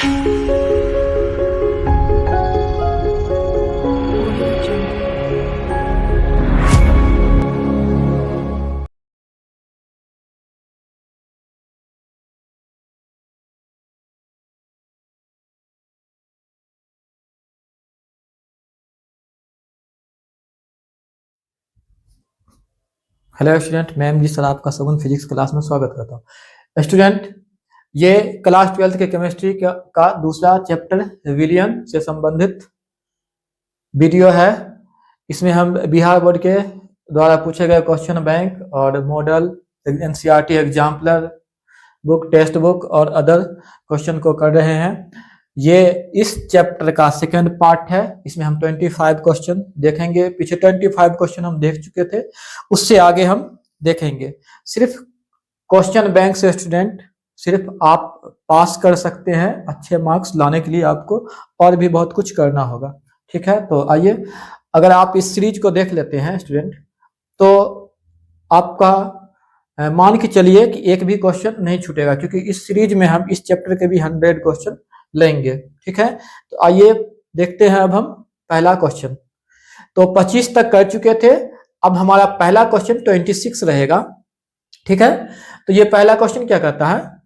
Hello student, मैं जी sir आपका सगुन फिजिक्स क्लास में स्वागत करता हूँ। स्टूडेंट, ये क्लास 12th के केमिस्ट्री का दूसरा चैप्टर विलियन से संबंधित वीडियो है। इसमें हम बिहार बोर्ड के द्वारा पूछे गए क्वेश्चन बैंक और model NCERT exemplar book, text book और अदर क्वेश्चन को कर रहे हैं। ये इस चैप्टर का सेकंड पार्ट है। इसमें हम 25 क्वेश्चन देखेंगे। पीछे 25 क्वेश्चन हम देख चुके थे, उससे आगे हम देखेंगे। सिर्फ क्वेश्चन बैंक से स्टूडेंट सिर्फ आप पास कर सकते हैं। अच्छे मार्क्स लाने के लिए आपको और भी बहुत कुछ करना होगा, ठीक है। तो आइए, अगर आप इस सीरीज को देख लेते हैं स्टूडेंट, तो आपका मान के चलिए कि एक भी क्वेश्चन नहीं छूटेगा, क्योंकि इस सीरीज में हम इस चैप्टर के भी 100 क्वेश्चन लेंगे, ठीक है। तो आइए देखते हैं अब हम पहला क्वेश्चन। तो 25 तक कर चुके थे, अब हमारा पहला क्वेश्चन 26 रहेगा, ठीक है। तो ये पहला क्वेश्चन क्या कहता है,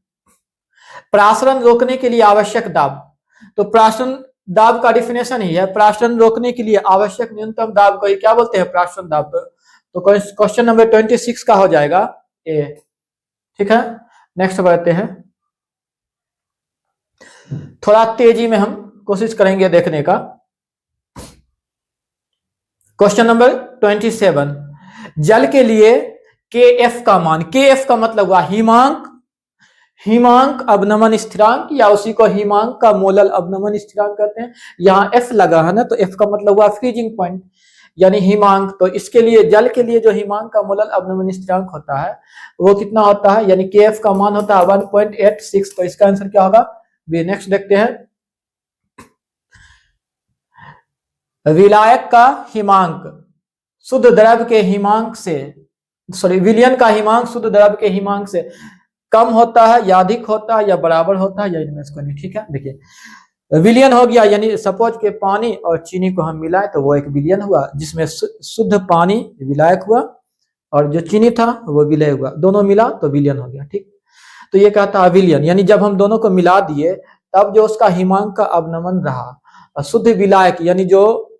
प्रासरण रोकने के लिए आवश्यक दाब। तो प्रासरण दाब का डिफिनेशन ही है, प्रासरण रोकने के लिए आवश्यक न्यूनतम दाब को क्या बोलते हैं, प्रासरण दाब। तो क्वेश्चन नंबर 26 का हो जाएगा ए, ठीक है। नेक्स्ट बढ़ते हैं। थोड़ा तेजी में हम कोशिश करेंगे देखने का। क्वेश्चन नंबर 27, जल के लिए के एफ का मान, के एफ का मतलब हुआ हिमांक अवनमन स्थिरांक, या उसी को हिमांक का मोलल अवनमन स्थिरांक कहते हैं। यहाँ एफ लगा है ना, तो एफ का मतलब हुआ फ्रीजिंग पॉइंट यानी हिमांक। तो इसके लिए जल के लिए जो हिमांक का मोलल अवनमन स्थिरांक होता है वो कितना होता है, यानी के एफ का मान होता है 1.86। तो इसका आंसर क्या होगा, बी। नेक्स्ट देखते हैं। विलायक का हिमांक शुद्ध द्रव के हिमांक से, विलयन का हिमांक शुद्ध द्रव के हिमांक से कम होता है या अधिक होता है या बराबर होता है या इनमें से कोई नहीं, ठीक है। देखिए विलयन हो गया, यानी सपोज के पानी और चीनी को हम मिलाएं तो वो एक विलयन हुआ, जिसमें शुद्ध पानी विलायक हुआ और जो चीनी था वो विलय हुआ, दोनों मिला तो विलयन हो गया, ठीक। तो ये कहता है विलयन, यानी जब हम दोनों को मिला दिए तब जो उसका हिमांक का अवनमन रहा, शुद्ध विलायक यानी जो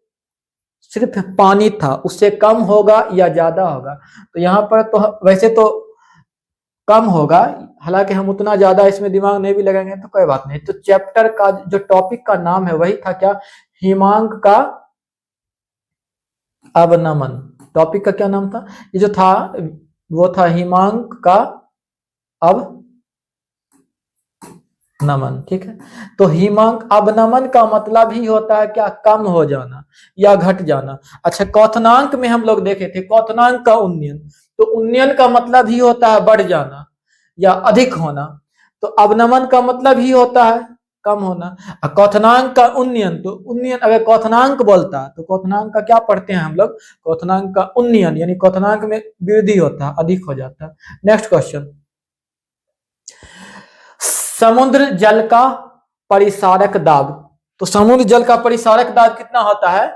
सिर्फ पानी था उससे कम होगा या ज्यादा होगा। तो यहाँ पर तो वैसे तो कम होगा, हालांकि हम उतना ज्यादा इसमें दिमाग नहीं भी लगाएंगे तो कोई बात नहीं। तो चैप्टर का जो टॉपिक का नाम है वही था क्या, हिमांक का अवनमन। टॉपिक का क्या नाम था, ये जो था वो था हिमांक का अवनमन, ठीक है। तो हिमांक अवनमन का मतलब ही होता है क्या, कम हो जाना या घट जाना। अच्छा, क्वथनांक में हम लोग देखे थे क्वथनांक का उन्नयन, तो उन्नयन का मतलब ही होता है बढ़ जाना या अधिक होना। तो अवनमन का मतलब ही होता है कम होना। क्वथनांक का उन्नयन, तो उन्नयन अगर क्वथनांक बोलता है तो क्वथनांक का क्या पढ़ते हैं हम लोग, क्वथनांक का उन्नयन, यानी क्वथनांक में वृद्धि होता है, अधिक हो जाता है। नेक्स्ट क्वेश्चन, समुद्र जल का परिसारक दाब। तो समुद्र जल का परिसारक दाब कितना होता है,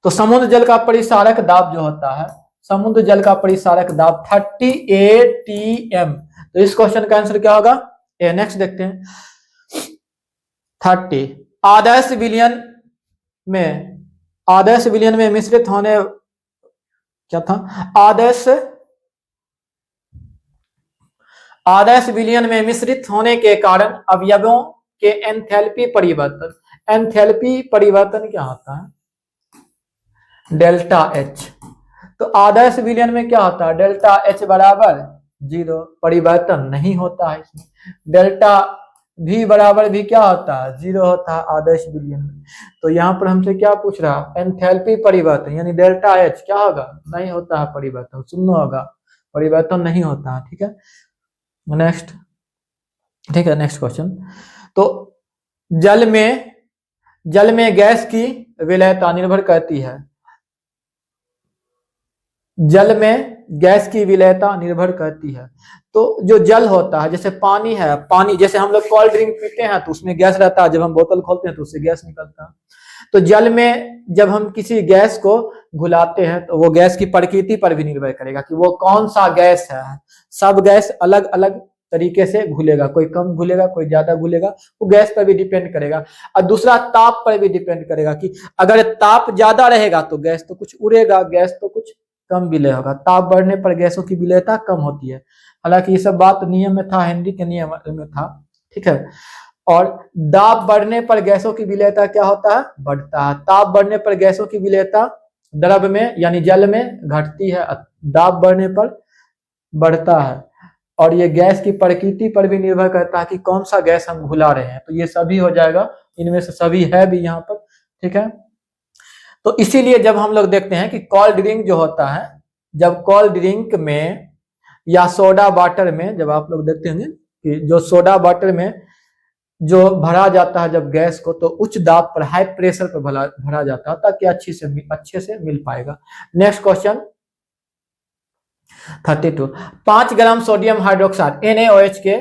तो समुद्र जल का परिसारक दाब जो होता है, समुद्र जल का परिसारक दाब 30 ATM। तो इस क्वेश्चन का आंसर क्या होगा, ए। नेक्स्ट देखते हैं। 30 आदर्श विलयन में मिश्रित होने, क्या था, आदर्श विलयन में मिश्रित होने के कारण अवयवों के एंथैल्पी परिवर्तन। एंथैल्पी परिवर्तन क्या होता है, डेल्टा एच। तो आदर्श विलयन में क्या होता है, डेल्टा एच बराबर 0, परिवर्तन नहीं होता है इसमें। डेल्टा V बराबर भी क्या होता है, 0 होता है आदर्श विलयन में। तो यहाँ पर हमसे क्या पूछ रहा है, एंथैल्पी परिवर्तन, यानी डेल्टा एच क्या होगा, नहीं होता है परिवर्तन, शून्य होगा, परिवर्तन नहीं होता है, ठीक है। नेक्स्ट, ठीक है। नेक्स्ट क्वेश्चन, तो जल में गैस की विलयता निर्भर करती है, जल में गैस की विलेयता निर्भर करती है। तो जो जल होता है, जैसे पानी है, पानी जैसे हम लोग कोल्ड ड्रिंक पीते हैं तो उसमें गैस रहता है, जब हम बोतल खोलते हैं तो उससे गैस निकलता है। तो जल में जब हम किसी गैस को घुलाते हैं तो वो गैस की प्रकृति पर भी निर्भर करेगा कि वो कौन सा गैस है। सब गैस अलग अलग तरीके से घुलेगा, कोई कम घुलेगा, कोई ज्यादा घुलेगा, वो गैस पर भी डिपेंड करेगा। और दूसरा ताप पर भी डिपेंड करेगा कि अगर ताप ज्यादा रहेगा तो गैस तो कुछ उड़ेगा, गैस तो कुछ कम विलय होगा। ताप बढ़ने पर गैसों की विलयता कम होती है। हालांकि ये सब बात नियम में था, हेनरी के नियम में था, ठीक है। और दाब बढ़ने पर गैसों की विलयता क्या होता है, बढ़ता है। ताप बढ़ने पर गैसों की विलयता द्रव में यानी जल में घटती है, दाब बढ़ने पर बढ़ता है। और ये गैस की प्रकृति पर भी निर्भर करता है कि कौन सा गैस हम घुला रहे हैं। तो ये सभी हो जाएगा, इनमें से सभी है भी यहाँ पर, ठीक है। तो इसीलिए जब हम लोग देखते हैं कि कोल्ड ड्रिंक जो होता है, जब कोल्ड ड्रिंक में या सोडा वाटर में, जब आप लोग देखते होंगे कि जो सोडा वाटर में जो भरा जाता है जब गैस को, तो उच्च दाब पर, हाई प्रेशर पर भरा जाता है ताकि अच्छे से मिल पाएगा। Next question 32। 5 gram sodium hydroxide NaOH के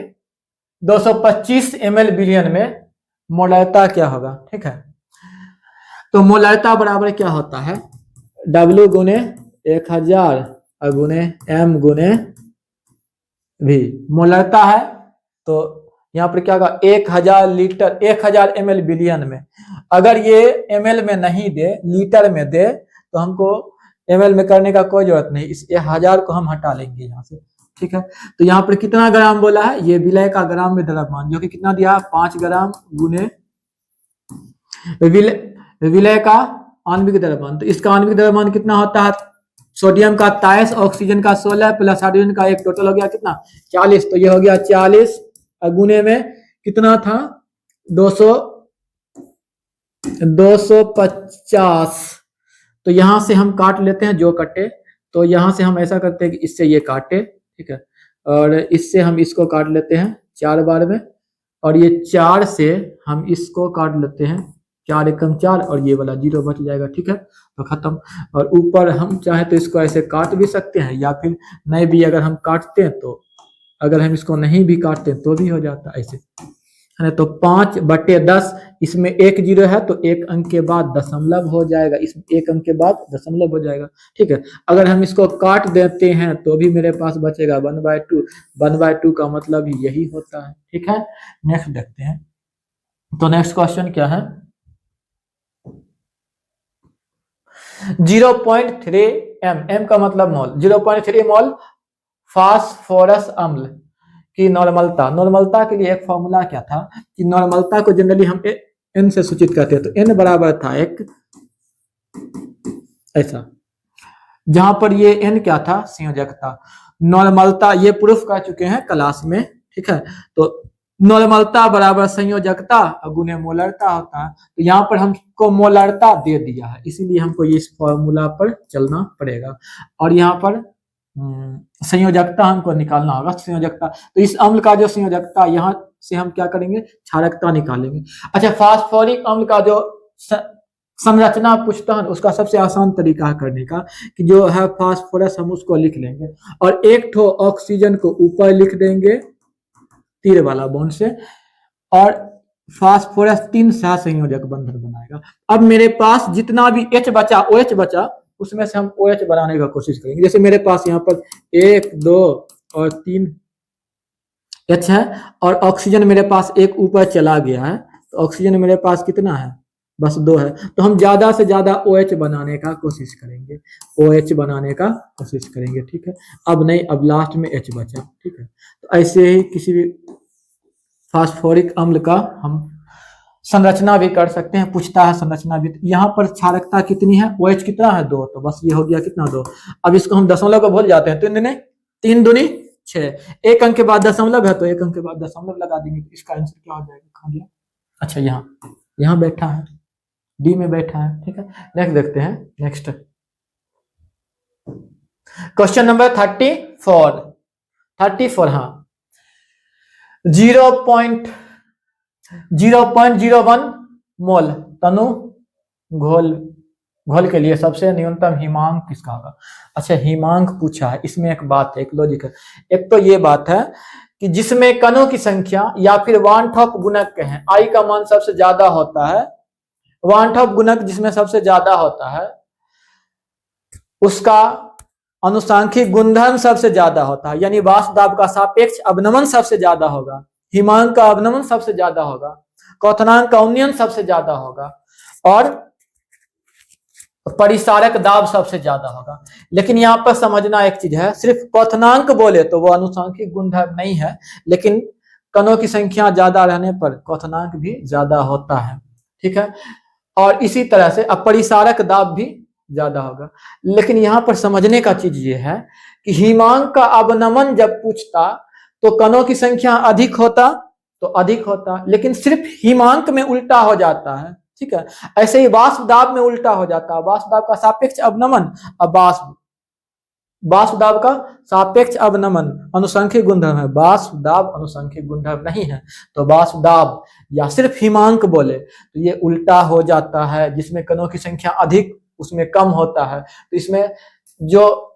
225 ml बिलियन में मोलारिता क्या होगा, ठीक है। तो मोलारिता बराबर क्या होता है, W गुने 1000 गुने M गुने V। मोलारिता है तो यहाँ पर क्या होगा, 1000 लीटर, 1000 ml बिलियन में। अगर ये ml में नहीं दे, लीटर में दे, तो हमको ml में करने का कोई जरूरत नहीं, इस 1000 को हम हटा लेंगे यहाँ से, ठीक है। तो यहाँ पर कितना ग्राम बोला है, ये विलय का ग्राम में द्रव्यमान, जो कि कितना दिया, 5 ग्राम गुने विलय का आणविक द्रव्यमान। तो इसका आणविक द्रव्यमान कितना होता है, सोडियम का 23, ऑक्सीजन का 16 प्लस हाइड्रोजन का 1, टोटल हो गया कितना, 40। तो ये हो गया 40 गुने में कितना था, 250। तो यहां से हम काट लेते हैं जो कटे, तो यहां से हम ऐसा करते हैं कि इससे ये काटे, ठीक है, और इससे हम इसको काट लेते हैं 4 बार में, और ये 4 से हम इसको काट लेते हैं, 4 एकम 4, और ये वाला 0 बच जाएगा, ठीक है। तो खत्म। और ऊपर हम चाहे तो इसको ऐसे काट भी सकते हैं, या फिर नहीं भी अगर हम काटते हैं तो, अगर हम इसको नहीं भी काटते हैं तो भी हो जाता है ऐसे, है ना। तो 5/10, इसमें 1 0 है तो 1 अंक के बाद दशमलव हो जाएगा, इसमें 1 अंक के बाद दशमलव हो जाएगा, ठीक है। अगर हम इसको काट देते हैं तो भी मेरे पास बचेगा 1/2। 1/2 का मतलब यही होता है, ठीक है। नेक्स्ट देखते हैं। तो नेक्स्ट क्वेश्चन क्या है, 0.3 m का मतलब मोल, 0.3 मोल फास्फोरस अम्ल की नॉर्मलता। नॉर्मलता के लिए एक फॉर्मूला क्या था कि नॉर्मलता को जनरली हम n से सूचित करते हैं, तो n बराबर था एक ऐसा, जहां पर ये n क्या था, संयोजकता। नॉर्मलता ये प्रूफ कर चुके हैं क्लास में, ठीक है। तो नॉर्मलता बराबर संयोजकता गुने मोलरता होता है। तो यहाँ पर हमको मोलरता दे दिया है, इसीलिए हमको इस फॉर्मूला पर चलना पड़ेगा। और यहाँ पर संयोजकता हमको निकालना होगा, संयोजकता। तो इस अम्ल का जो संयोजकता, यहाँ से हम क्या करेंगे, क्षारकता निकालेंगे। अच्छा, फास्फोरिक अम्ल का जो संरचना पूछता है उसका सबसे आसान तरीका है करने का कि जो है फास्फोरस, हम उसको लिख लेंगे और एक ठो ऑक्सीजन को ऊपर लिख देंगे तीर वाला बॉन्ड से, और फास्फोरस 3 सहसंयोजक बंधन बनाएगा। अब मेरे पास जितना भी H बचा, OH बचा, उसमें से हम OH बनाने का कोशिश करेंगे। जैसे मेरे पास यहाँ पर 1 2 और 3 H है, और ऑक्सीजन मेरे पास एक ऊपर चला गया है, तो ऑक्सीजन मेरे पास कितना है, बस 2 है। तो हम ज्यादा से ज्यादा OH बनाने का कोशिश करेंगे, OH बनाने का कोशिश करेंगे, ठीक है। अब नहीं, अब लास्ट में H बचा, ठीक है। तो ऐसे ही किसी भी फास्फोरिक अम्ल का हम संरचना भी कर सकते हैं, पूछता है संरचना भी। यहाँ पर क्षारकता कितनी है, OH कितना है, 2, तो बस ये हो गया कितना, 2। अब इसको हम दशमलव को भूल जाते हैं, 3 दूनी 6, 1 अंक के बाद दशमलव है तो 1 अंक के बाद दशमलव लगा देंगे, तो इसका आंसर क्या हो जाएगा, खा गया। अच्छा, यहाँ बैठा है, डी में बैठा है, ठीक है। नेक्स्ट देखते हैं। नेक्स्ट क्वेश्चन नंबर 34, हाँ, 0.01 मोल तनु घोल घोल के लिए सबसे न्यूनतम हिमांक किसका होगा। अच्छा हिमांक पूछा है, इसमें एक बात है, एक लॉजिक है। एक तो ये बात है कि जिसमें कणों की संख्या या फिर वानठॉप गुणक कहें आई का मान सबसे ज्यादा होता है, वानठॉप गुणक जिसमें सबसे ज्यादा होता है उसका अनुसांख्यिक गुणधर्म सबसे ज्यादा होता है, यानी वाष्प दाब का सापेक्ष अवनमन सबसे ज्यादा होगा, हिमांक का अवनमन सबसे ज्यादा होगा, क्वथनांक का उन्नयन सबसे ज्यादा होगा और परिसारक दाब सबसे ज्यादा होगा। लेकिन यहाँ पर समझना एक चीज है, सिर्फ क्वथनांक बोले तो वो अनुसांख्यिक गुणधर्म नहीं है, लेकिन कणों की संख्या ज्यादा रहने पर क्वथनांक भी ज्यादा होता है, ठीक है। और इसी तरह से अपरिसारक दाब भी ज्यादा होगा। लेकिन यहाँ पर समझने का चीज ये है कि हिमांक का अवनमन जब पूछता तो कणों की संख्या अधिक होता तो अधिक होता, लेकिन सिर्फ हिमांक में उल्टा हो जाता है, ठीक है। ऐसे ही वाष्प दाब में उल्टा हो जाता है, वाष्प दाब का सापेक्ष अवनमन, अब वाष्प दाब का सापेक्ष अवनमन अनुसांख्यिक गुणधर्म है, वाष्प दाब अनुसांख्यिक गुणधर्म नहीं है। तो वाष्प दाब या सिर्फ हिमांक बोले तो ये उल्टा हो जाता है, जिसमें कणों की संख्या अधिक उसमें कम होता है। तो इसमें जो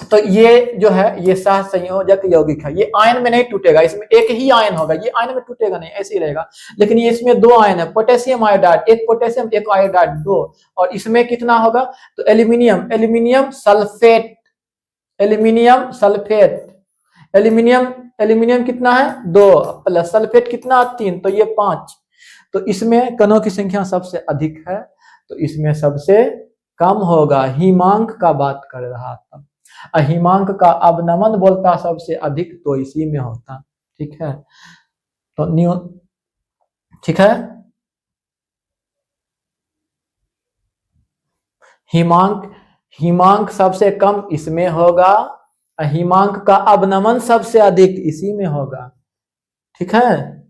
तो ये जो है ये सहसंयोजक यौगिक है, ये आयन में नहीं टूटेगा, इसमें एक ही आयन होगा, ये आयन में टूटेगा नहीं, ऐसे ही रहेगा। लेकिन ये इसमें दो आयन है, पोटेशियम आयोडाइड, एक पोटेशियम एक आयोडाइड दो, और इसमें कितना होगा तो aluminium, aluminium sulphate, aluminium sulphate, aluminium aluminium कितना है 2 प्लस सल्फेट कितना 3, तो ये 5। तो इसमें कणों की संख्या सबसे अधिक है, तो इसमें सबसे कम होगा। हिमांक का बात कर रहा था, हिमांक का अवनमन बोलता सबसे अधिक, तो इसी में होता, ठीक है। तो न्यू ठीक है, हिमांक सबसे कम इसमें होगा, हिमांक का अवनमन सबसे अधिक इसी में होगा, ठीक है।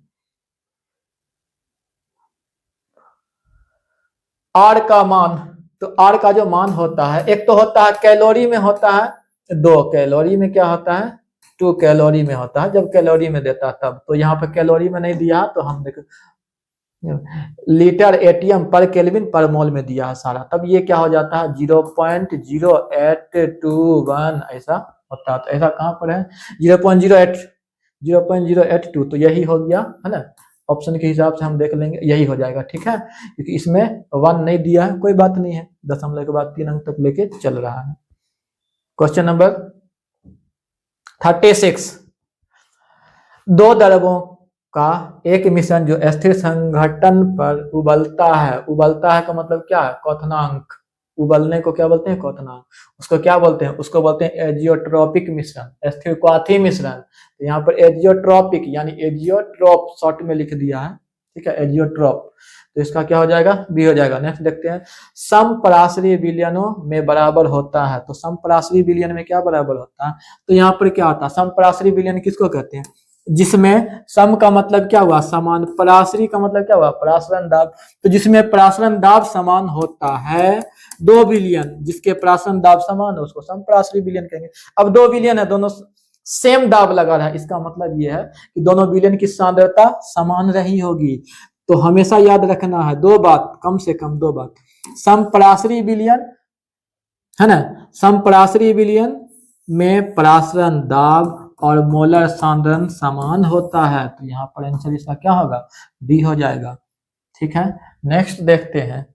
आर का मान, तो आर का जो मान होता है, एक तो होता है कैलोरी में होता है, 2 कैलोरी में क्या होता है 2 कैलोरी में होता है, जब कैलोरी में देता तब। तो यहाँ पर कैलोरी में नहीं दिया तो हम देख लीटर एटीएम पर केल्विन पर मोल में दिया है सारा, तब ये क्या हो जाता है 0.0821 ऐसा होता है। तो ऐसा कहाँ पर है 0.082, तो यही हो गया है ना, ऑप्शन के हिसाब से हम देख लेंगे यही हो जाएगा, ठीक है। क्योंकि इसमें 1 नहीं दिया है, कोई बात नहीं है, दशमलव के बाद 3 अंक तक लेके चल रहा है। क्वेश्चन नंबर 36, दो द्रवों का एक मिश्रण जो स्थिर संघटन पर उबलता है का मतलब क्या है क्वथनांक, उबलने को क्या बोलते हैं क्वथनांक, उसको क्या बोलते हैं, उसको बोलते हैं एजियोट्रोपिक मिश्रण, स्थिर क्वाथी मिश्रण। तो यहाँ पर एजियोट्रोपिक यानी एजियोट्रोप शॉर्ट में लिख दिया है, ठीक है, एजियोट्रोप। तो इसका क्या हो जाएगा बी हो जाएगा। नेक्स्ट देखते हैं, समपराश्रयी विलयनों में बराबर होता है, तो समपराश्रयी विलयन में क्या बराबर होता है, तो यहाँ पर क्या होता है समपराश्रयी विलयन किसको कहते हैं, जिसमें सम का मतलब क्या हुआ समान, पराश्रयी का मतलब क्या हुआ परासरण दाब, तो जिसमें परासरण दाब समान होता है, 2 विलयन जिसके परासरण दाब समान है उसको समपराश्रयी विलयन कहेंगे। अब 2 विलयन है, दोनों सेम दाब लगा रहा है, इसका मतलब ये है कि दोनों विलयन की सांद्रता समान रही होगी। तो हमेशा याद रखना है 2 बात, कम से कम 2 बात, समपराश्रयी विलयन है ना, समपराश्रयी विलयन में परासरण दाब और मोलर सांद्रण समान होता है, तो यहाँ पर आंसर इसका क्या होगा बी हो जाएगा, ठीक है। नेक्स्ट देखते हैं,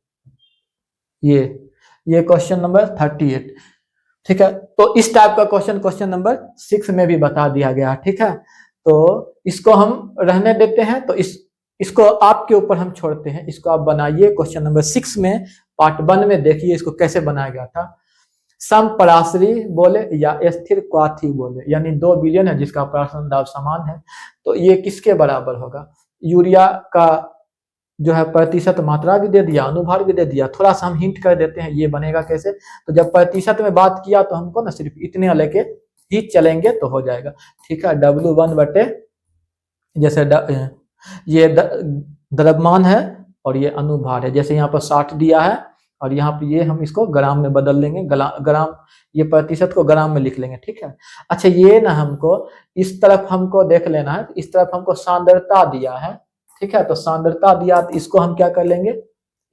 ये क्वेश्चन नंबर 38, ठीक है। तो इस टाइप का क्वेश्चन नंबर 6 में भी बता दिया गया, ठीक है। तो इसको हम रहने देते हैं, तो इसको आपके ऊपर हम छोड़ते हैं, इसको आप बनाइए। क्वेश्चन नंबर 6 में पार्ट 1 में देखिए इसको कैसे बनाया गया था। समपराश्रयी बोले या स्थिर क्वाथी बोले, यानी 2 विलयन है जिसका परासरण दाब समान है, तो ये किसके बराबर होगा, यूरिया का जो है प्रतिशत मात्रा भी दे दिया, अनुभार भी दे दिया, थोड़ा सा हम हिंट कर देते हैं ये बनेगा कैसे। तो जब प्रतिशत में बात किया तो हमको ना सिर्फ इतने लेके ही चलेंगे तो हो जाएगा, ठीक है। W1 बटे जैसे ये द्रव्यमान है और ये अनुभार है, जैसे यहाँ पर 60 दिया है और यहाँ पे ये हम इसको ग्राम में बदल लेंगे, ग्राम ये प्रतिशत को ग्राम में लिख लेंगे, ठीक है। अच्छा ये ना हमको इस तरफ हमको देख लेना है, इस तरफ हमको सांद्रता दिया है, ठीक है। तो सांद्रता दिया तो इसको हम क्या कर लेंगे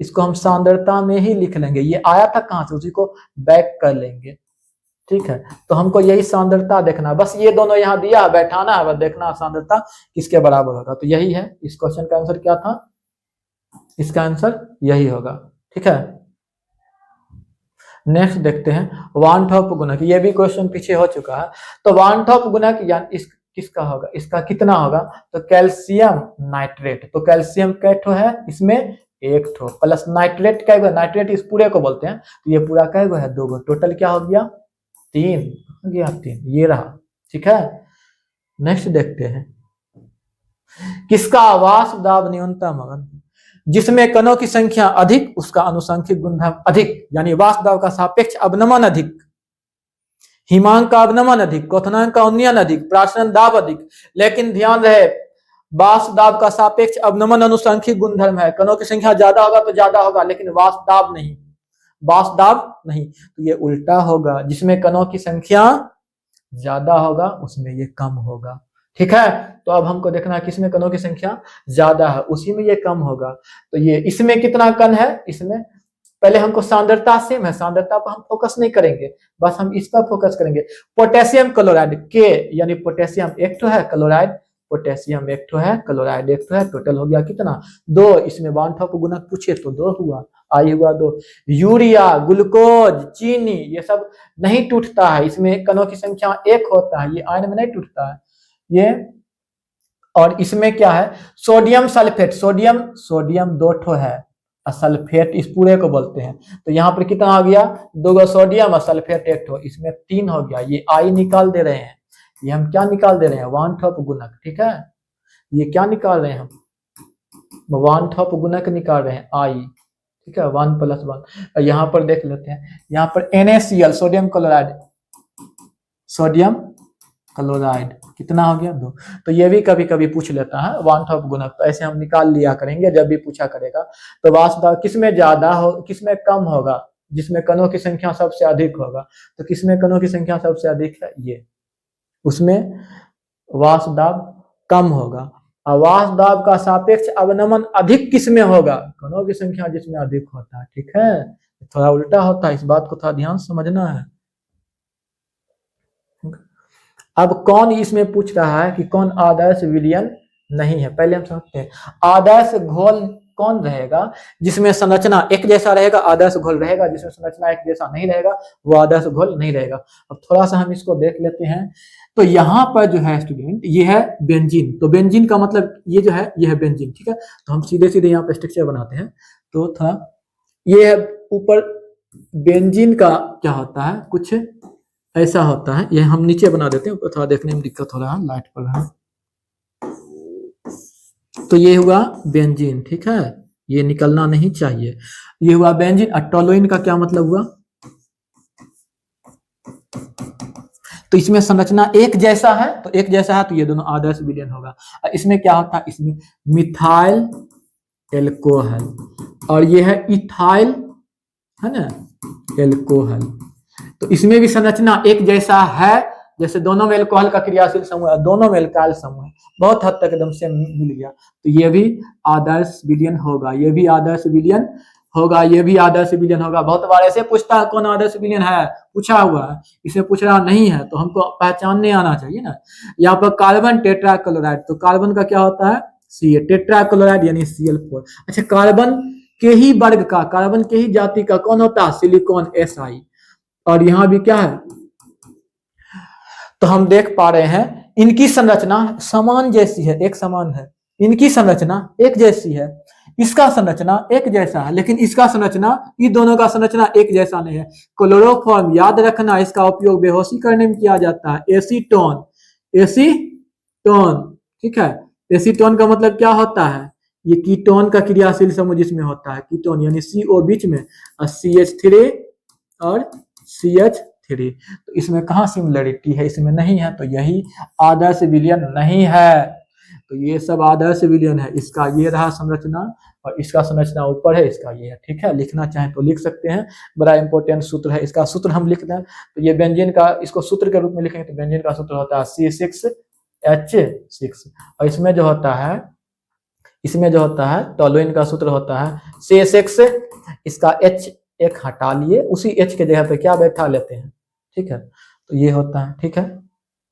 इसको हम सांद्रता में ही लिख लेंगे, ये आया था कहां से उसी को बैक कर लेंगे, ठीक है। तो हमको यही सांद्रता देखना है, बस ये दोनों यहाँ दिया है, बैठाना है, बस देखना सांद्रता किसके बराबर होगा। तो यही है, इस क्वेश्चन का आंसर क्या था, इसका आंसर यही होगा, ठीक है। नेक्स्ट देखते हैं वान टॉप गुणक, ये भी क्वेश्चन पीछे हो चुका है। तो वान टॉप गुणक यानी इस किसका होगा, इसका कितना होगा, तो कैल्शियम नाइट्रेट, तो कैल्शियम कैठो है इसमें एक ठो, प्लस नाइट्रेट का नाइट्रेट इस पूरे को बोलते हैं, तो ये पूरा कै गो है, दो गो, टोटल क्या हो गया, तीन हो गया, तीन, ये रहा, ठीक है। नेक्स्ट देखते हैं किसका वाष्प दाब न्यूनतम होगा, जिसमें कणों की संख्या अधिक उसका अनुसंख्यिक गुणधर्म अधिक, यानी वाष्प दाब का सापेक्ष अवनमन अधिक, हिमांक का अवनमन अधिक, क्वथनांक का उन्नयन अधिक, प्राशन दाब अधिक। लेकिन ध्यान रहे वाष्प दाब का सापेक्ष अवनमन अनुसंख्यिक गुणधर्म है, कणों की संख्या ज्यादा होगा तो ज्यादा होगा, लेकिन वाष्प दाब नहीं, वाष्प दाब नहीं, तो ये उल्टा होगा, जिसमें कणों की संख्या ज्यादा होगा उसमें ये कम होगा, ठीक है। तो अब हमको देखना है किसमें कणों की संख्या ज्यादा है उसी में ये कम होगा। तो ये इसमें कितना कण है, इसमें पहले हमको सांद्रता सेम है, सांद्रता पर हम फोकस नहीं करेंगे, बस हम इस पर फोकस करेंगे। पोटेशियम क्लोराइड के, यानी पोटेशियम एक तो है, क्लोराइड पोटेशियम एक तो है, क्लोराइड एक तो है, टोटल हो गया कितना, दो। इसमें वान टॉप गुणक पूछे तो दो हुआ, आई हुआ दो। यूरिया, ग्लूकोज, चीनी ये सब नहीं टूटता है, इसमें कणों की संख्या एक होता है, ये आयन में नहीं टूटता है ये। और इसमें क्या है, सोडियम सल्फेट, सोडियम दो ठो है, सल्फेट इस पूरे को बोलते हैं। तो यहाँ पर कितना आ गया, दो गो सोडियम और सल्फेट एक ठो, इसमें तीन हो गया, ये आई निकाल दे रहे हैं, ये हम क्या निकाल दे रहे हैं, वान टॉप गुणक, ठीक है। ये क्या निकाल रहे हैं हम, वान टॉप गुणक निकाल रहे हैं, आई, ठीक है, 1 + 1। यहाँ पर देख लेते हैं, यहाँ पर NaCl सोडियम क्लोराइड कितना हो गया, 2। तो ये भी कभी कभी पूछ लेता है वान टॉप गुणक, तो ऐसे हम निकाल लिया करेंगे जब भी पूछा करेगा। तो वाष्प दाब किसमें ज्यादा हो किसमें कम होगा, जिसमें कणों की संख्या सबसे अधिक होगा। तो किसमें कणों की संख्या सबसे अधिक है, ये, उसमें वाष्प दाब कम होगा। और वाष्प दाब का सापेक्ष अवनमन अधिक किसमें होगा, कणों की संख्या जिसमें अधिक होता है, ठीक है। थोड़ा उल्टा होता है, इस बात को थोड़ा ध्यान समझना है। अब कौन इसमें पूछ रहा है कि कौन आदर्श विलयन नहीं है, पहले हम समझते हैं। आदर्श घोल कौन रहेगा, जिसमें संरचना एक जैसा रहेगा, आदर्श घोल रहेगा। जिसमें संरचना एक जैसा नहीं रहेगा वो आदर्श घोल नहीं रहेगा। अब थोड़ा सा हम इसको देख लेते हैं। तो यहाँ पर जो है स्टूडेंट, ये है बेंजीन। तो बेंजीन का मतलब ये जो है, ये है बेंजीन, ठीक है। तो हम सीधे सीधे यहाँ पे स्ट्रक्चर बनाते हैं। तो थोड़ा ये है ऊपर, बेंजीन का क्या होता है, कुछ ऐसा होता है। ये हम नीचे बना देते हैं, ऊपर थोड़ा देखने में दिक्कत हो रहा है, लाइट पड़ रहा है। तो ये हुआ बेंजीन, ठीक है, ये निकलना नहीं चाहिए। ये हुआ बेंजीन। और टोलुइन का क्या मतलब हुआ, तो इसमें संरचना एक जैसा है, तो एक जैसा है तो ये दोनों आदर्श विलयन होगा। इसमें क्या होता है, इसमें मिथाइल एल्कोहल, और ये है इथाइल, है ना, एल्कोहल। तो इसमें भी संरचना एक जैसा है, जैसे दोनों में एल्कोहल का क्रियाशील समूह है, दोनों में एल्काइल समूह है, बहुत हद तक एकदम से मिल गया। तो ये भी आदर्श विलयन होगा, ये भी आदर्श विलयन होगा, ये भी आदर्श विलयन होगा। बहुत बार ऐसे पूछता है कौन आदर्श विलयन है, पूछा हुआ है, इसे पूछ रहा नहीं है, तो हमको पहचानने आना चाहिए ना। यहाँ पर कार्बन टेट्रा क्लोराइड, तो कार्बन का क्या होता है, Ca, टेट्रा क्लोराइड यानी Cl4। अच्छा, कार्बन के ही वर्ग का, कार्बन के ही जाति का कौन होता है, सिलिकॉन, Si। और यहाँ भी क्या है, तो हम देख पा रहे हैं इनकी संरचना समान जैसी है, एक समान है, इनकी संरचना एक जैसी है, इसका संरचना एक जैसा है, लेकिन इसका संरचना, इन दोनों का संरचना एक जैसा नहीं है। क्लोरोफॉर्म याद रखना, इसका उपयोग बेहोशी करने में किया जाता है। एसीटोन, एसीटोन, ठीक है। एसीटोन का मतलब क्या होता है, ये कीटोन का क्रियाशील समूह जिसमें होता है, कीटोन यानी CO बीच में और CH3 और CH3। तो इसमें कहाँ सिमिलरिटी है, इसमें नहीं है, तो यही आदर्श विलयन नहीं है। तो ये सब आदर्श विलयन है। इसका ये रहा संरचना और इसका संरचना ऊपर है, इसका ये है, ठीक है। लिखना चाहें तो लिख सकते हैं, बड़ा इंपॉर्टेंट सूत्र है। इसका सूत्र हम लिख दें तो ये बेंजीन का, इसको सूत्र के रूप में लिखेंगे तो बेंजीन का सूत्र होता है C6H6। और इसमें जो होता है इसमें जो होता है टॉलुइन का सूत्र होता है CH6, इसका H एक हटा लिए, उसी H के जगह पे क्या बैठा लेते हैं, ठीक है, तो ये होता है, ठीक है,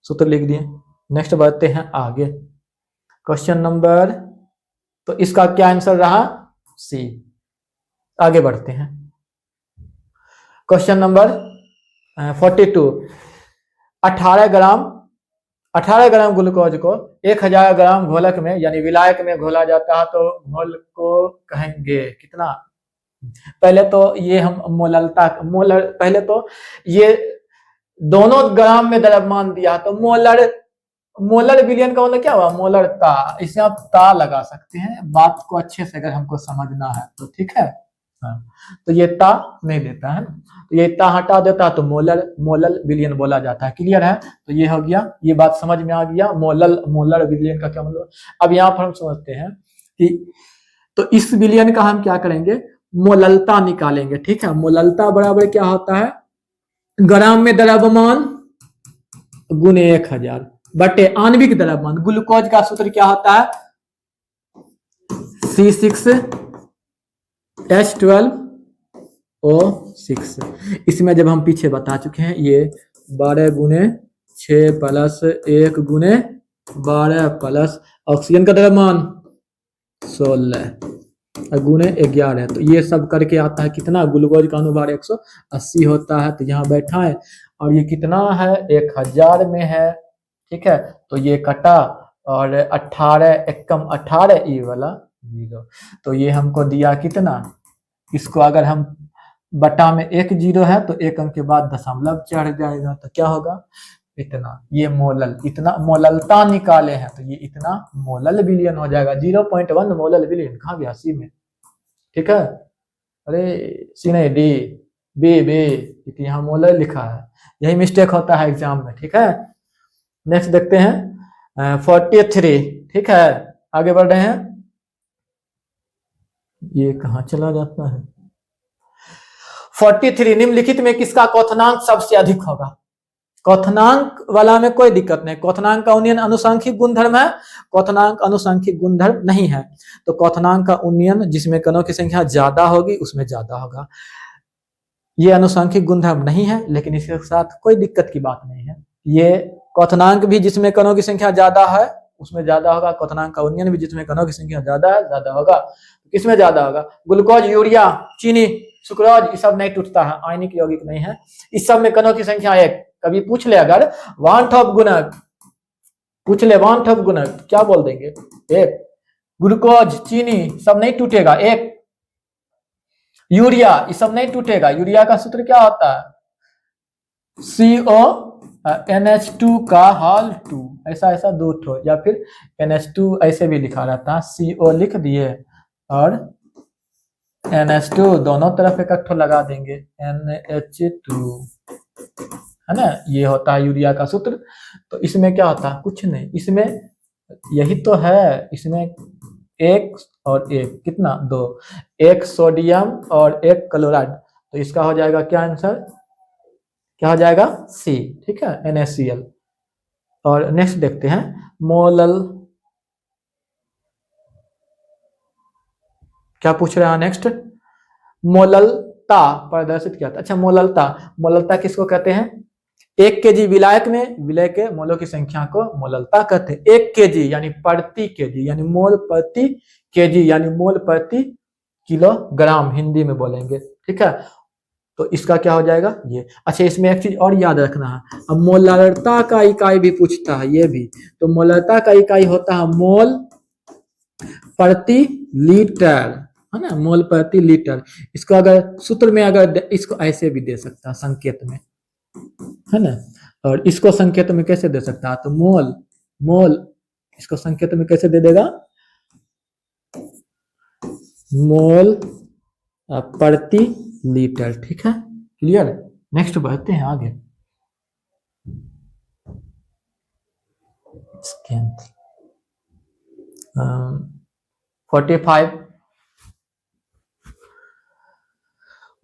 सूत्र लिख दिए। नेक्स्ट बढ़ते हैं आगे, क्वेश्चन नंबर, तो इसका क्या आंसर रहा, सी। आगे बढ़ते हैं, क्वेश्चन नंबर 42, 18 ग्राम ग्लूकोज को 1000 ग्राम घोलक में यानी विलायक में घोला जाता है, तो घोल को कहेंगे कितना। पहले तो ये हम पहले तो ये दोनों ग्राम में द्रव्यमान दिया, तो मोलर विलियन का मतलब क्या हुआ, मोलर ता, इसे आप ता लगा सकते हैं, बात को अच्छे से अगर हमको समझना है तो, ठीक है। हाँ, तो ये ता नहीं देता है ना, तो ये ता हटा देता तो मोलर विलियन बोला जाता है। क्लियर है, तो ये हो गया, ये बात समझ में आ गया, मोलर विलियन का क्या मतलब। अब यहाँ पर हम समझते हैं कि तो इस विलियन का हम क्या करेंगे, मोललता निकालेंगे, ठीक है। मोललता बराबर क्या होता है, ग्राम में द्रव्यमान गुने 1000 बटे आणविक द्रव्यमान। ग्लूकोज का सूत्र क्या होता है, C6H12O6। इसमें जब हम पीछे बता चुके हैं, ये 12 गुने 6 प्लस 1 गुने 12 प्लस ऑक्सीजन का द्रव्यमान 16 गुने 11, तो ये सब करके आता है कितना, ग्लूकोज का अनुभार 180 होता है, तो यहाँ बैठा है, और ये कितना है, 1000 में है, ठीक है, तो ये कटा, और 18 एकम 18, ये वाला 0, तो ये हमको दिया कितना, इसको अगर हम बटा में 1 0 है तो 1 अंक के बाद दशमलव चढ़ जाएगा, तो क्या होगा इतना, ये मोलल, इतना मोललता निकाले हैं, तो ये इतना मोलल विलियन हो जाएगा, 0.1 मोलल विलियन। कहाँ गया सी में, ठीक है, अरे सी नहीं, डी, बी बी, यहाँ मोलल लिखा है, यही मिस्टेक होता है एग्जाम में, ठीक है। नेक्स्ट देखते हैं 43, ठीक है, आगे बढ़ रहे हैं, ये कहाँ चला जाता है। 43, निम्नलिखित में किसका क्वथनांक सबसे अधिक होगा। क्वथनांक वाला में कोई दिक्कत नहीं, क्वथनांक का उन्नयन अनुसांख्यिक गुणधर्म है, क्वथनांक अनुसांख्यिक गुणधर्म नहीं है, तो क्वथनांक का उन्नयन जिसमें कणों की संख्या ज्यादा होगी उसमें ज्यादा होगा। ये अनुसांख्यिक गुणधर्म नहीं है, लेकिन इसके साथ कोई दिक्कत की बात नहीं है। ये क्वथनांक भी जिसमें कणों की संख्या ज्यादा है उसमें ज्यादा होगा, क्वथनांक का उन्नयन भी जिसमें कणों की संख्या ज्यादा है ज्यादा होगा। किसमें ज्यादा होगा, ग्लूकोज, यूरिया, चीनी, सुक्रोज, ये सब नहीं टूटता है, आयनिक यौगिक नहीं है, इस सब में कणों की संख्या 1। कभी पूछ ले अगर वांट ऑफ गुणक, पूछ ले वांट ऑफ गुणक, क्या बोल देंगे, 1। ग्लूकोज, चीनी सब नहीं टूटेगा, 1। यूरिया, ये सब नहीं टूटेगा, यूरिया का सूत्र क्या होता है, CO NH2 का हाल 2, ऐसा 2 ठो, या फिर NH2 ऐसे भी लिखा रहता है, CO लिख दिए और NH2 दोनों तरफ एक ठो लगा देंगे, NH2, है ना, ये होता है यूरिया का सूत्र। तो इसमें क्या होता है, कुछ नहीं, इसमें यही तो है, इसमें 1 और 1 कितना 2, 1 सोडियम और 1 क्लोराइड, तो इसका हो जाएगा क्या आंसर, क्या हो जाएगा C, ठीक है, NaCl। और नेक्स्ट देखते हैं मोलल, क्या पूछ रहा है नेक्स्ट, मोललता प्रदर्शित किया था। अच्छा, मोललता किसको कहते हैं, 1 kg विलायक में विलय के मोलों की संख्या को मोललता कहते हैं। 1 kg यानी प्रति केजी, यानी मोल प्रति केजी, यानी मोल प्रति किलोग्राम हिंदी में बोलेंगे, ठीक है, तो इसका क्या हो जाएगा ये। अच्छा, इसमें एक चीज और याद रखना है, अब मोलरता का इकाई भी पूछता है ये भी, तो मोलरता का इकाई होता है मोल प्रति लीटर, है ना, मोल प्रति लीटर। इसको अगर सूत्र में अगर इसको ऐसे भी दे सकता है संकेत में, है ना, और इसको संकेत में कैसे दे सकता है, तो मोल इसको संकेत में कैसे दे देगा, मोल प्रति लीटर, ठीक है, क्लियर। नेक्स्ट बढ़ते हैं आगे, 45,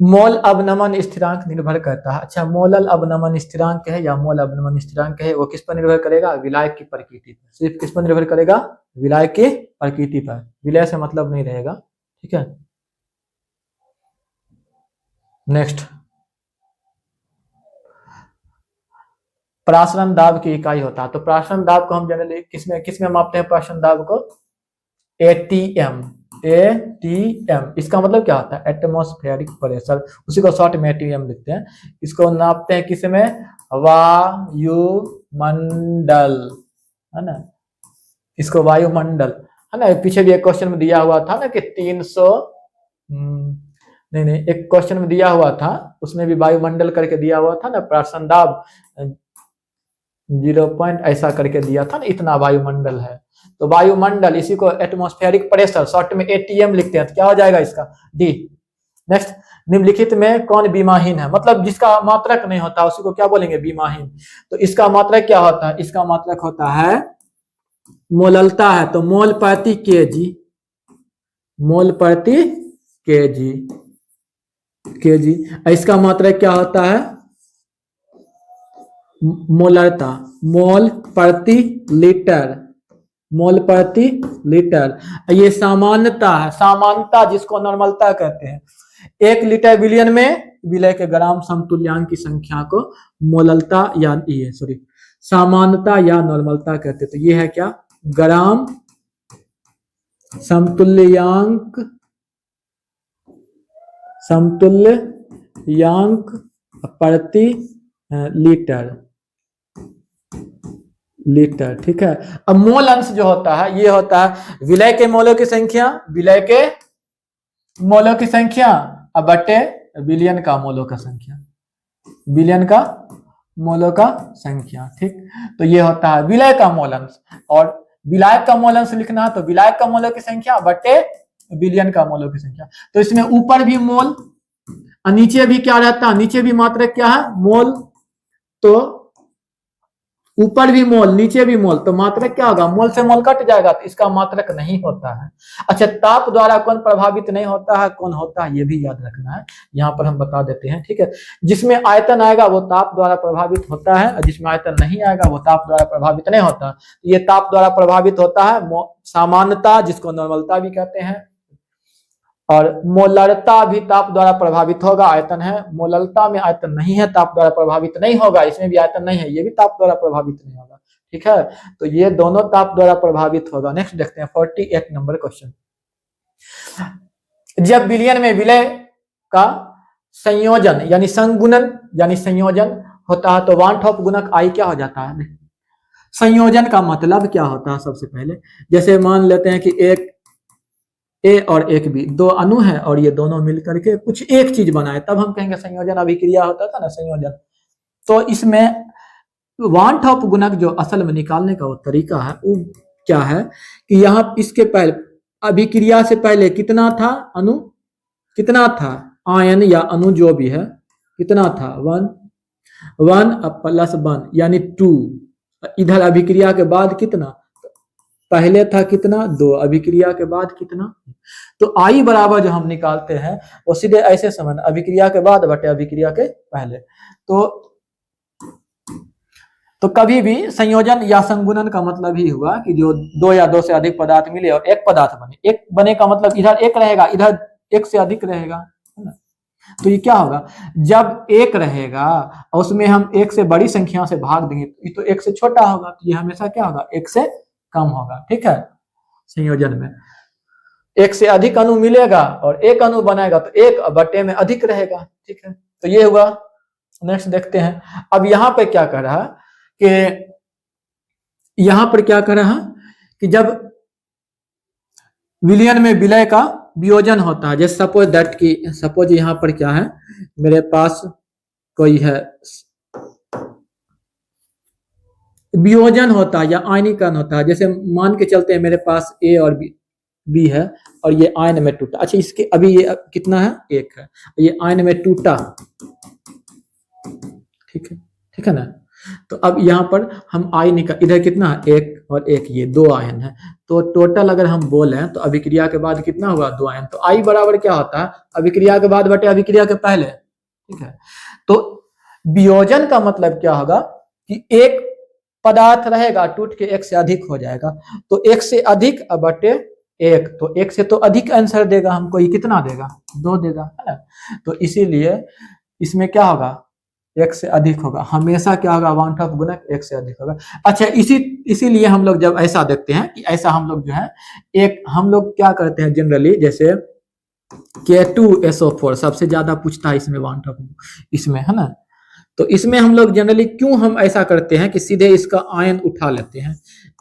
मोल अवनमन स्थिरांक निर्भर करता है। अच्छा, मोलल अवनमन स्थिरांक है या मोल अवनमन स्थिरांक है, वो किस पर निर्भर करेगा? विलायक की प्रकृति पर। सिर्फ किस पर निर्भर करेगा? विलायक की प्रकृति पर, विलय से मतलब नहीं रहेगा। ठीक है, नेक्स्ट, प्रासरण दाब की इकाई होता है। तो प्रासरण दाब को हम जनरली किसमें किसमें मापते हैं? प्रासरण दाब को एटीएम, एटीएम, इसका मतलब क्या होता है? एटमॉस्फेरिक प्रेशर, उसी को शॉर्ट में एटीएम लिखते हैं। इसको नापते हैं किसमें? वायुमंडल, है ना, इसको वायुमंडल, है ना। पीछे भी एक क्वेश्चन में दिया हुआ था ना कि 300, नहीं नहीं, एक क्वेश्चन में दिया हुआ था, उसमें भी वायुमंडल करके दिया हुआ था ना, प्राशन दाब 0 पॉइंट ऐसा करके दिया था ना, इतना वायुमंडल है। तो वायुमंडल, इसी को एटमॉस्फेरिक प्रेशर शॉर्ट में एटीएम लिखते हैं। तो क्या हो जाएगा इसका? डी। नेक्स्ट, निम्नलिखित में कौन बीमाहीन है? मतलब जिसका मात्रक नहीं होता उसी को क्या बोलेंगे? बीमाहीन। तो इसका मात्रक क्या होता है? इसका मात्रक होता है मोललता है, तो मोल प्रति केजी, मोल प्रति केजी, केजी। इसका मात्रक क्या होता है? मोलरता, मोल प्रति लीटर, मोल प्रति लीटर। ये सामान्यता है, सामान्यता जिसको नॉर्मलता कहते हैं। 1 लीटर विलियन में विलय के ग्राम समतुल्यांक की संख्या को मोललता या ये सॉरी सामान्यता या नॉर्मलता कहते हैं। तो ये है क्या? ग्राम समतुल्यांक, समतुल्यांक प्रति लीटर, लीटर। ठीक है, अब मोल अंश जो होता है ये होता है विलय के मोलों की संख्या, विलय के मोलों की संख्या अब बटे विलियन का मोलों का संख्या, विलियन का मोलों का संख्या। ठीक, तो ये होता है विलय का मोल अंश। और विलायक का मोल अंश लिखना है तो विलायक का मोलों की संख्या बटे विलियन का मोलों की संख्या। तो इसमें ऊपर भी मोल और नीचे भी क्या रहता है? नीचे भी मात्रक क्या है? मोल। तो ऊपर भी मोल नीचे भी मोल, तो मात्रक क्या होगा? मोल से मोल कट जाएगा, तो इसका मात्रक नहीं होता है। अच्छा, ताप द्वारा कौन प्रभावित नहीं होता है, कौन होता है, ये भी याद रखना है, यहाँ पर हम बता देते हैं। ठीक है, जिसमें आयतन आएगा वो ताप द्वारा प्रभावित होता है, और जिसमें आयतन नहीं आएगा वो ताप द्वारा प्रभावित नहीं होता। ये ताप द्वारा प्रभावित होता है सामान्यता, जिसको नॉर्मलता भी कहते हैं, और मोलरता भी ताप द्वारा प्रभावित होगा, आयतन है। मोललता में आयतन नहीं है, ताप द्वारा प्रभावित नहीं होगा, इसमें भी आयतन नहीं है, ये भी ताप द्वारा प्रभावित नहीं होगा। ठीक है, तो ये दोनों ताप द्वारा प्रभावित होगा। नेक्स्ट देखते हैं 48 नंबर क्वेश्चन। जब विलयन में विलय का संयोजन यानी संगुणन यानी संयोजन होता है तो वान टॉप गुणक आई क्या हो जाता है? संयोजन का मतलब क्या होता है? सबसे पहले जैसे मान लेते हैं कि एक ए और एक बी, दो अणु है और ये दोनों मिलकर के कुछ एक चीज बनाए, तब हम कहेंगे संयोजन। अभिक्रिया होता था ना, संयोजन। तो इसमें वान टॉप गुणक जो असल में निकालने का वो तरीका है वो क्या है कि यहाँ इसके पहले अभिक्रिया से पहले कितना था? अणु कितना था? आयन या अणु जो भी है कितना था? 1 प्लस 1 यानी 2। इधर अभिक्रिया के बाद कितना? पहले था कितना? 2। अभिक्रिया के बाद कितना? तो आई बराबर जो हम निकालते हैं वो सीधे ऐसे समझना, अभिक्रिया के बाद बटे अभिक्रिया के पहले। तो कभी भी संयोजन या संगुणन का मतलब ही हुआ कि जो 2 या 2 से अधिक पदार्थ मिले और एक पदार्थ बने। एक बने का मतलब इधर एक रहेगा, इधर एक से अधिक रहेगा, है ना। तो ये क्या होगा? जब एक रहेगा और उसमें हम एक से बड़ी संख्या से भाग देंगे तो एक से छोटा होगा, तो ये हमेशा क्या होगा? एक से कम होगा। ठीक है, संयोजन में एक से अधिक अणु मिलेगा और एक अणु बनाएगा तो एक बटे में अधिक रहेगा। ठीक है, तो ये हुआ। नेक्स्ट देखते हैं, अब यहाँ पे क्या कर रहा है कि यहां पर क्या कर रहा है कि जब विलयन में विलय का वियोजन होता है, जैसे सपोज दैट की सपोज यहाँ पर क्या है, मेरे पास कोई है वियोजन होता है या आयनीकरण होता है। जैसे मान के चलते हैं मेरे पास ए और बी है और ये आयन में टूटा। अच्छा, इसके अभी ये कितना है? 1 है, ये आयन में टूटा। ठीक है, ठीक है ना। तो अब यहाँ पर हम आई निकाल, इधर कितना है? 1 और एक ये, 2 आयन है। तो टोटल अगर हम बोलें तो अभिक्रिया के बाद कितना हुआ, 2 आयन। तो आई बराबर क्या होता है, अभिक्रिया के बाद बटे अभिक्रिया के पहले, ठीक है। तो वियोजन का मतलब क्या होगा कि एक पदार्थ रहेगा टूट के एक से अधिक हो जाएगा, तो एक से अधिक बटे एक, तो एक से तो अधिक आंसर देगा हमको, ये कितना देगा, 2 देगा, है ना। तो इसीलिए इसमें क्या होगा, एक से अधिक होगा, हमेशा क्या होगा, 1/2 गुणक एक से अधिक होगा। अच्छा, इसीलिए हम लोग जब ऐसा देखते हैं कि ऐसा हम लोग जो है, एक हम लोग क्या करते हैं जनरली, जैसे K2SO4 सबसे ज्यादा पूछता है इसमें 1/2 इसमें, है ना। तो इसमें हम लोग जनरली क्यों हम ऐसा करते हैं कि सीधे इसका आयन उठा लेते हैं।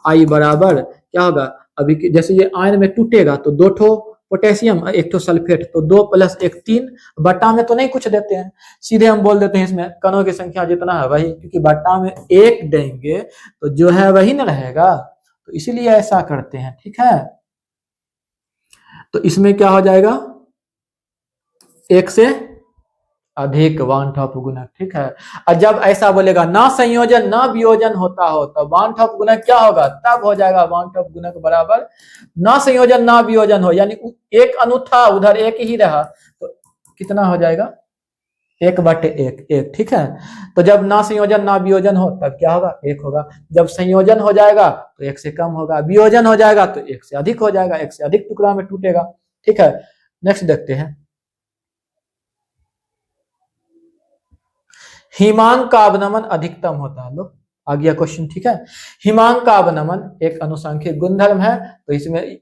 आई बराबर क्या होगा, अभी जैसे ये आयन में टूटेगा तो 2 ठो पोटेशियम, 1 ठो सल्फेट, तो 2 + 1 3, बट्टा में तो नहीं कुछ देते हैं, सीधे हम बोल देते हैं इसमें कणों की संख्या जितना है वही, क्योंकि बट्टा में 1 देंगे तो जो है वही ना रहेगा, तो इसीलिए ऐसा करते हैं, ठीक है। तो इसमें क्या हो जाएगा, 1 से अधिक 1/2 गुणक, ठीक है। और जब ऐसा बोलेगा ना संयोजन ना वियोजन होता हो तो 1/2 गुणक क्या होगा, तब हो जाएगा 1/2 गुणक बराबर ना संयोजन ना वियोजन हो, यानी एक अणु था उधर एक ही रहा, तो कितना हो जाएगा, 1/1, 1, ठीक है। तो जब ना संयोजन ना वियोजन हो तब क्या होगा, 1 होगा। जब संयोजन हो जाएगा तो 1 से कम होगा, वियोजन हो जाएगा तो 1 से अधिक हो जाएगा, 1 से अधिक टुकड़ा में टूटेगा, ठीक है। नेक्स्ट देखते हैं, हिमांक का अवनमन अधिकतम होता है, लो आ गया क्वेश्चन, ठीक है। हिमांक का अवनमन एक अनुसांख्यिक गुणधर्म है, तो इसमें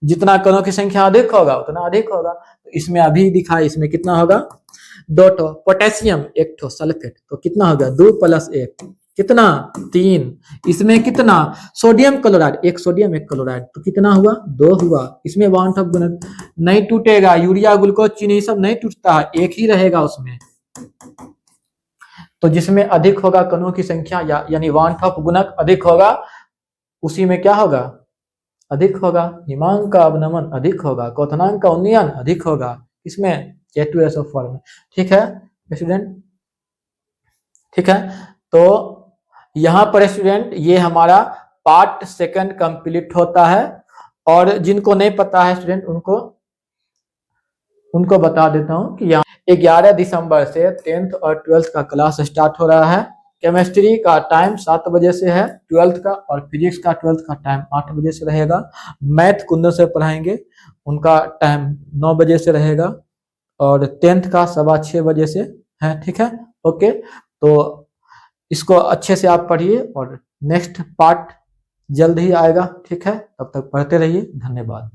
जितना कणों की संख्या अधिक होगा उतना अधिक होगा, तो इसमें अभी दिखा, इसमें कितना होगा, 2 ठो पोटेशियम 1 ठो सल्फेट, तो कितना होगा, 2 + 1 कितना, 3। इसमें कितना, सोडियम क्लोराइड, 1 सोडियम 1 क्लोराइड, तो कितना हुआ, 2 हुआ। इसमें 1/2 गुणक नहीं टूटेगा, यूरिया ग्लूकोज चीनी सब नहीं टूटता है, एक ही रहेगा उसमें। तो जिसमें अधिक होगा कणों की संख्या यानी 1/2 गुणक अधिक होगा, उसी में क्या होगा, अधिक होगा, हिमांक का अवनमन अधिक होगा, क्वथनांक का उन्नयन अधिक होगा, इसमें K2SO4 में, ठीक है स्टूडेंट, ठीक है। तो यहाँ पर स्टूडेंट ये हमारा पार्ट 2 कंप्लीट होता है, और जिनको नहीं पता है स्टूडेंट उनको बता देता हूँ कि यहाँ 11 दिसंबर से 10th और 12th का क्लास स्टार्ट हो रहा है। केमिस्ट्री का टाइम 7 बजे से है 12th का, और फिजिक्स का 12th का टाइम 8 बजे से रहेगा। मैथ कुंदन से पढ़ाएंगे, उनका टाइम 9 बजे से रहेगा, और 10th का 6:15 बजे से है, ठीक है। ओके, तो इसको अच्छे से आप पढ़िए, और नेक्स्ट पार्ट जल्द ही आएगा, ठीक है। तब तक पढ़ते रहिए, धन्यवाद।